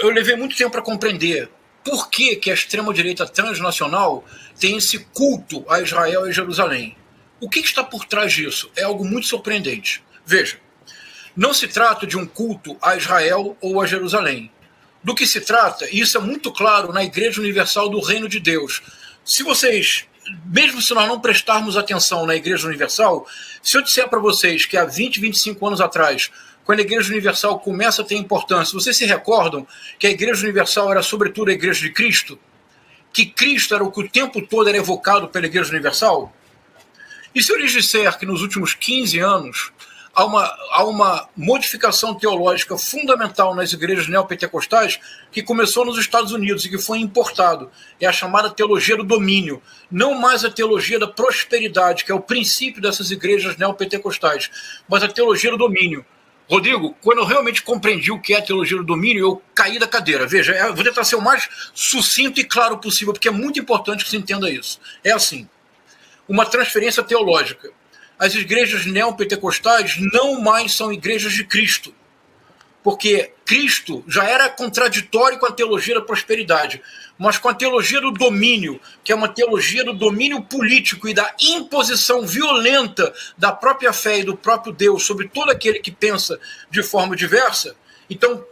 eu levei muito tempo para compreender por que a extrema-direita transnacional tem esse culto a Israel e Jerusalém. O que está por trás disso? É algo muito surpreendente. Veja, não se trata de um culto a Israel ou a Jerusalém. Do que se trata, e isso é muito claro na Igreja Universal do Reino de Deus. Se vocês, mesmo se nós não prestarmos atenção na Igreja Universal, se eu disser para vocês que há 20, 25 anos atrás, quando a Igreja Universal começa a ter importância, vocês se recordam que a Igreja Universal era sobretudo a Igreja de Cristo? Que Cristo era o que o tempo todo era evocado pela Igreja Universal? E se eu lhes disser que nos últimos 15 anos há uma modificação teológica fundamental nas igrejas neopentecostais que começou nos Estados Unidos e que foi importado, é a chamada teologia do domínio, não mais a teologia da prosperidade, que é o princípio dessas igrejas neopentecostais, mas a teologia do domínio. Rodrigo, quando eu realmente compreendi o que é a teologia do domínio, eu caí da cadeira. Veja, eu vou tentar ser o mais sucinto e claro possível, porque é muito importante que se entenda isso. É assim, uma transferência teológica. As igrejas neopentecostais não mais são igrejas de Cristo, porque Cristo já era contraditório com a teologia da prosperidade, mas com a teologia do domínio, que é uma teologia do domínio político e da imposição violenta da própria fé e do próprio Deus sobre todo aquele que pensa de forma diversa. Então,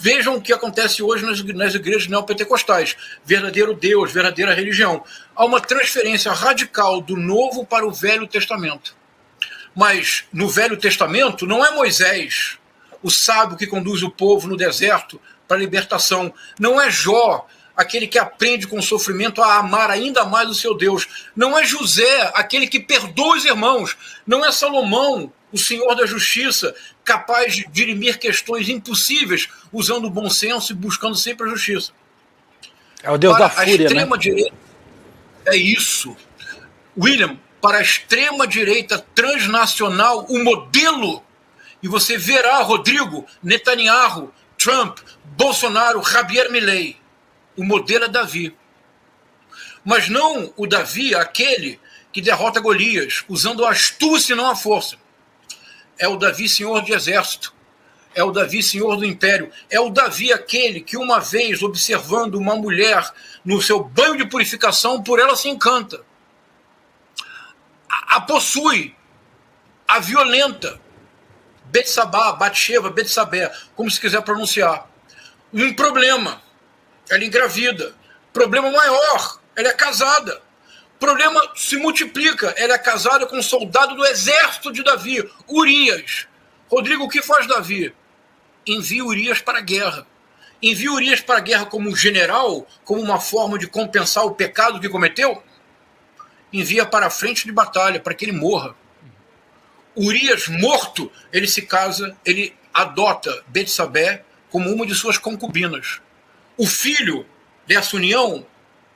vejam o que acontece hoje nas igrejas neopentecostais. Verdadeiro Deus, verdadeira religião. Há uma transferência radical do Novo para o Velho Testamento. Mas no Velho Testamento não é Moisés, o sábio que conduz o povo no deserto para a libertação. Não é Jó, aquele que aprende com o sofrimento a amar ainda mais o seu Deus. Não é José, aquele que perdoa os irmãos. Não é Salomão, o Senhor da Justiça, capaz de dirimir questões impossíveis usando o bom senso e buscando sempre a justiça. É o Deus da fúria, né? A extrema-direita é isso. William, para a extrema-direita transnacional, o modelo, e você verá, Rodrigo, Netanyahu, Trump, Bolsonaro, Javier Milei, o modelo é Davi. Mas não o Davi, aquele que derrota Golias, usando a astúcia e não a força. É o Davi, senhor de exército. É o Davi, senhor do império. É o Davi, aquele que uma vez, observando uma mulher no seu banho de purificação, por ela se encanta. A possui, a violenta, Betsabá, Batsheva, Betsabé, como se quiser pronunciar. Um problema, ela engravida. Problema maior, ela é casada. Problema se multiplica, ela é casada com um soldado do exército de Davi, Urias. Rodrigo, o que faz Davi? Envia Urias para a guerra. Envia Urias para a guerra como um general, como uma forma de compensar o pecado que cometeu? Envia para a frente de batalha, para que ele morra. Urias morto, ele se casa, ele adota Betsabé como uma de suas concubinas. O filho dessa união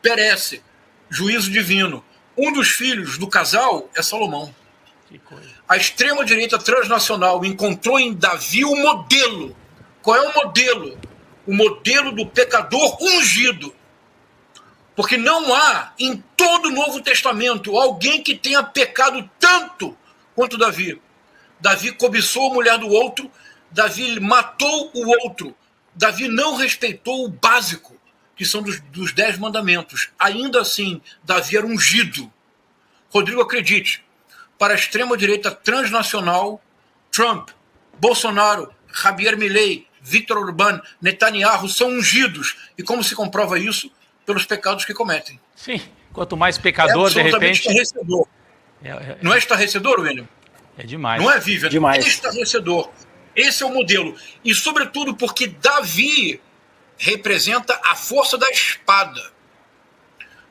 perece, juízo divino. Um dos filhos do casal é Salomão. Que coisa. A extrema-direita transnacional encontrou em Davi o modelo. Qual é o modelo? O modelo do pecador ungido. Porque não há em todo o Novo Testamento alguém que tenha pecado tanto quanto Davi. Davi cobiçou a mulher do outro, Davi matou o outro, Davi não respeitou o básico, que são dos 10 mandamentos. Ainda assim, Davi era ungido. Rodrigo, acredite, para a extrema-direita transnacional, Trump, Bolsonaro, Javier Milei, Viktor Orbán, Netanyahu são ungidos. E como se comprova isso? Pelos pecados que cometem. Sim, quanto mais pecador, de repente... Estarrecedor. Não é estarrecedor, William? É demais. Não é, Vivian? Demais. É estarrecedor. Esse é o modelo. E, sobretudo, porque Davi representa a força da espada.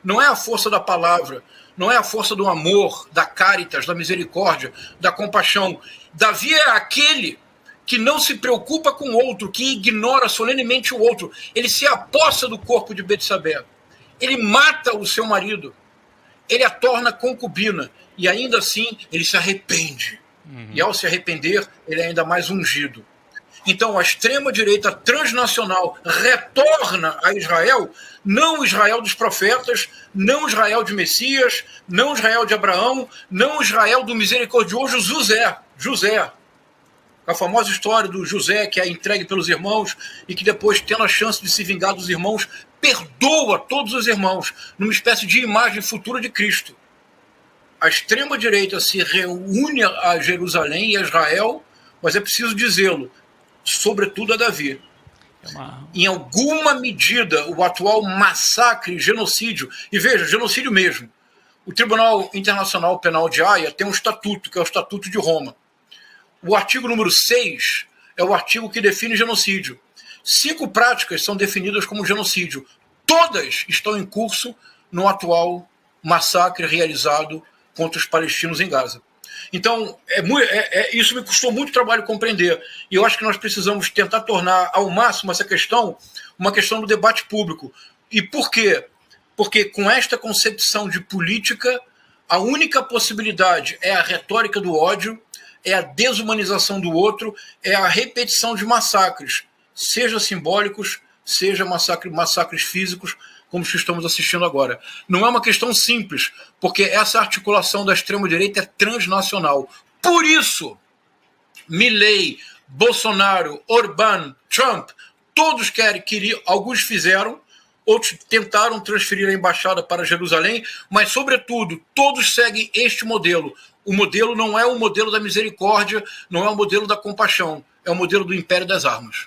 Não é a força da palavra, não é a força do amor, da caritas, da misericórdia, da compaixão. Davi é aquele que não se preocupa com o outro, que ignora solenemente o outro. Ele se apossa do corpo de Betsabé. Ele mata o seu marido. Ele a torna concubina. E ainda assim, ele se arrepende. E ao se arrepender, ele é ainda mais ungido. Então, a extrema-direita transnacional retorna a Israel, não o Israel dos profetas, não o Israel de Messias, não o Israel de Abraão, não o Israel do misericordioso José. A famosa história do José, que é entregue pelos irmãos e que depois, tendo a chance de se vingar dos irmãos, perdoa todos os irmãos, numa espécie de imagem futura de Cristo. A extrema-direita se reúne a Jerusalém e a Israel, mas é preciso dizê-lo, sobretudo a Davi. Em alguma medida, o atual massacre, genocídio, e veja, genocídio mesmo. O Tribunal Internacional Penal de Haia tem um estatuto, que é o Estatuto de Roma. O artigo número 6 é o artigo que define genocídio. 5 práticas são definidas como genocídio. Todas estão em curso no atual massacre realizado contra os palestinos em Gaza. Então, isso me custou muito trabalho compreender. E eu acho que nós precisamos tentar tornar ao máximo essa questão uma questão do debate público. E por quê? Porque com esta concepção de política, a única possibilidade é a retórica do ódio, é a desumanização do outro, é a repetição de massacres, seja simbólicos, seja massacres físicos, como os que estamos assistindo agora. Não é uma questão simples, porque essa articulação da extrema-direita é transnacional. Por isso, Milei, Bolsonaro, Orbán, Trump, todos queriam, alguns fizeram, outros tentaram transferir a embaixada para Jerusalém, mas, sobretudo, todos seguem este modelo. O modelo não é o modelo da misericórdia, não é o modelo da compaixão, é o modelo do império das armas.